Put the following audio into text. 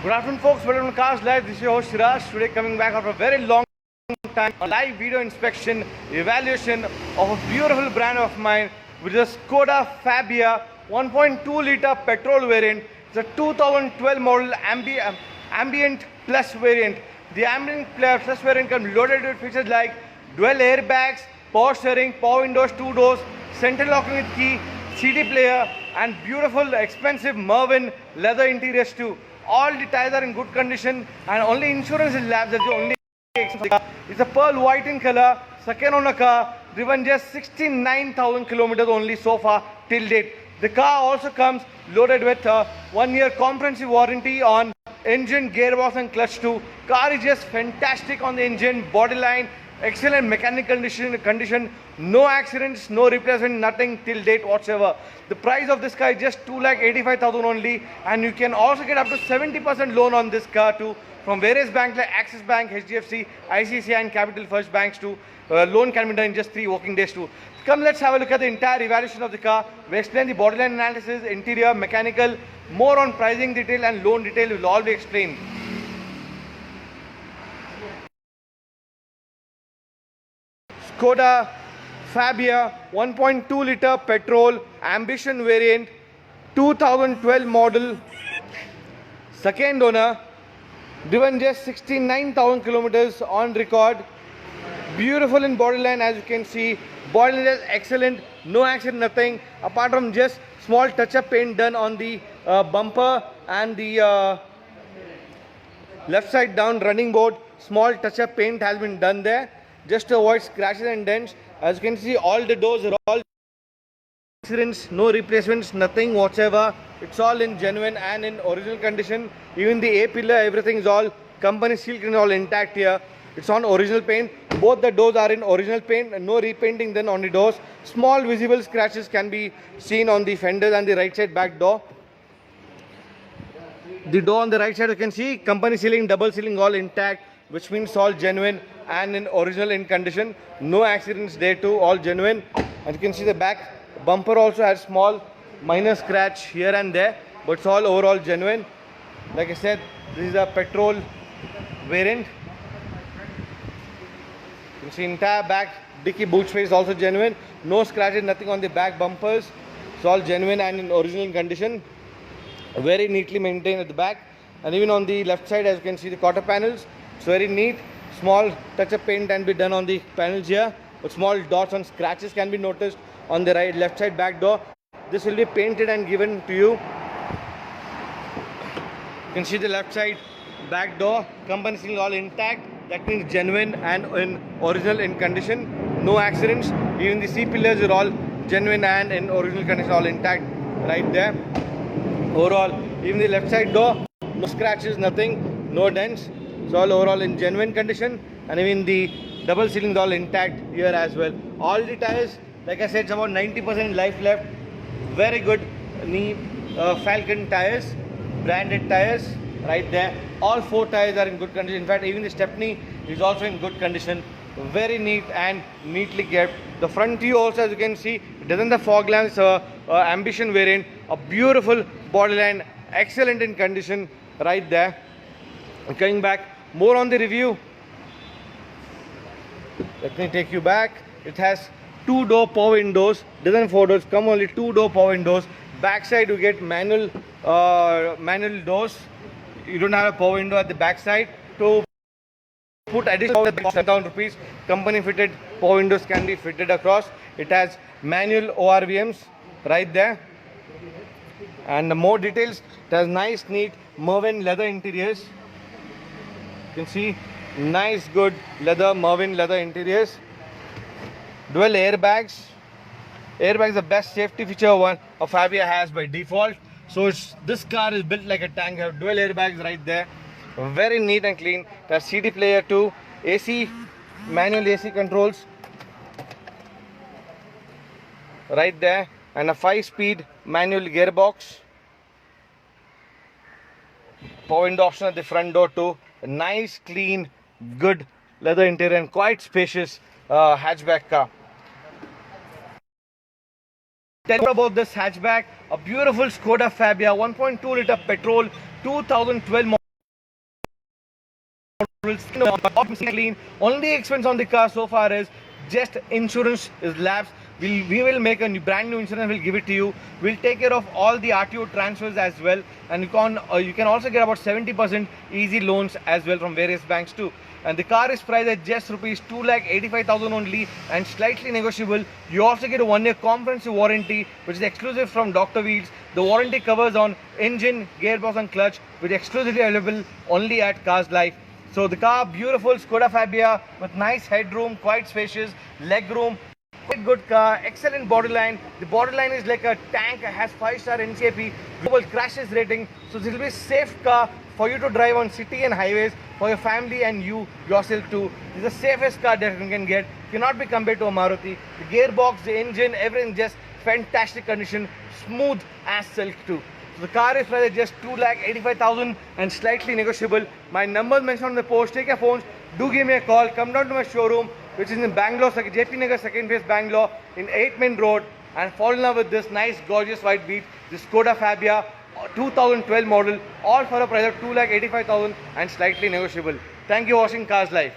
Good afternoon, folks. Welcome to Cars Live. This is your host Siraj. Today, coming back after a very long time, a live video inspection, evaluation of a beautiful brand of mine, which is Skoda Fabia 1.2 liter petrol variant. It's a 2012 model Ambient Plus variant. The Ambient Plus variant comes loaded with features like dual airbags, power steering, power windows, 2 doors, central locking with key, CD player, and beautiful, expensive Mervin leather interiors too. All the tires are in good condition, and only insurance is lapsed. That's the only exception. It's a pearl white in color, second owner car, driven just 69,000 kilometers only so far till date. The car also comes loaded with a 1-year comprehensive warranty on engine, gearbox and clutch too. Car is just fantastic on the engine, body line, excellent mechanical condition, no accidents, no replacement, nothing till date whatsoever. The price of this car is just 2,85,000 only, and you can also get up to 70% loan on this car too from various banks like Axis Bank, HDFC, ICICI and Capital First banks too. Loan can be done in just 3 working days too. Come, let's have a look at the entire evaluation of the car. We explain the bodyline analysis, interior, mechanical, more on pricing detail and loan detail will all be explained. Skoda Fabia 1.2 liter petrol ambition variant, 2012 model, second owner, driven just 69,000 kilometers on record. Beautiful in bodyline, as you can see. Bodyline is excellent, no accident, nothing apart from just small touch-up paint done on the bumper and the left side down running board. Small touch-up paint has been done there just to avoid scratches and dents. As you can see, all the doors are all accidents, no replacements, nothing whatsoever. It's all in genuine and in original condition. Even the A pillar, everything is all company seal is all intact here. It's on original paint. Both the doors are in original paint and no repainting done on the doors. Small visible scratches can be seen on the fenders and the right side back door. The door on the right side, you can see company sealing, double sealing all intact, which means all genuine and in original in condition. No accidents there too, all genuine. And you can see the back bumper also has small minor scratch here and there, but it's all overall genuine. Like I said, this is a petrol variant. You can see entire back dicky boot space also genuine. No scratches, nothing on the back bumpers. It's all genuine and in original condition. Very neatly maintained at the back. And even on the left side, as you can see, the quarter panels, it's very neat. Small touch-up paint can be done on the panels here, but small dots and scratches can be noticed on the left side back door. This will be painted and given to you. You can see the left side back door, company seal all intact. That means genuine and in original in condition. No accidents. Even the C pillars are all genuine and in original condition, all intact right there. Overall, even the left side door, no scratches, nothing, no dents. It's all overall in genuine condition, and even the double sealing is all intact here as well. All the tires, like I said, it's about 90% life left. Very good Falcon tires, branded tires right there. All 4 tires are in good condition. In fact, even the stepney is also in good condition. Very neat and neatly kept. The front view also, as you can see, it doesn't have fog lamps. Ambition variant, a beautiful bodyline, excellent in condition right there. Coming back, more on the review. Let me take you back. It has 2-door power windows, doesn't 4 doors, come only 2-door power windows. Back side you get manual doors. You don't have a power window at the back side. To put additional 7,000 rupees, company fitted power windows can be fitted across. It has manual ORVMs right there. And more details, it has nice neat Mervin leather interiors. You can see nice good leather Mervin leather interiors. Dual airbags. Airbags, the best safety feature one of Fabia has by default. So this car is built like a tank. Have dual airbags right there. Very neat and clean. There's CD player too. AC, manual AC controls right there, and a 5-speed manual gearbox. Power window option at the front door too. A nice, clean, good leather interior and quite spacious hatchback car. Tell me about this hatchback, a beautiful Skoda Fabia 1.2 liter petrol 2012 model. clean. Only expense on the car so far is just insurance is lapsed. We will make a brand new insurance. We'll give it to you. We'll take care of all the RTO transfers as well, and you can also get about 70% easy loans as well from various banks too. And the car is priced at just rupees 2,85,000 only and slightly negotiable. You also get a 1-year comprehensive warranty, which is exclusive from Dr. Wheels. The warranty covers on engine, gearbox and clutch, which is exclusively available only at Cars Life. So the car, beautiful Skoda Fabia with nice headroom, quite spacious, leg room. Quite good car, excellent bodyline. The bodyline is like a tank, has 5-star NCAP global crashes rating. So this will be a safe car for you to drive on city and highways, for your family and you yourself too. This is the safest car that you can get. Cannot be compared to a Maruti. The gearbox, the engine, everything just fantastic condition, smooth as silk too. So the car is priced at just 2,85,000 and slightly negotiable. My number is mentioned on the post. Take your phones, do give me a call, come down to my showroom, which is in Bangalore, JP Nagar, second phase, Bangalore, in 8 Main Road, and fall in love with this nice, gorgeous white Beat, this Skoda Fabia, 2012 model, all for a price of 2,85,000 and slightly negotiable. Thank you for watching Cars Life.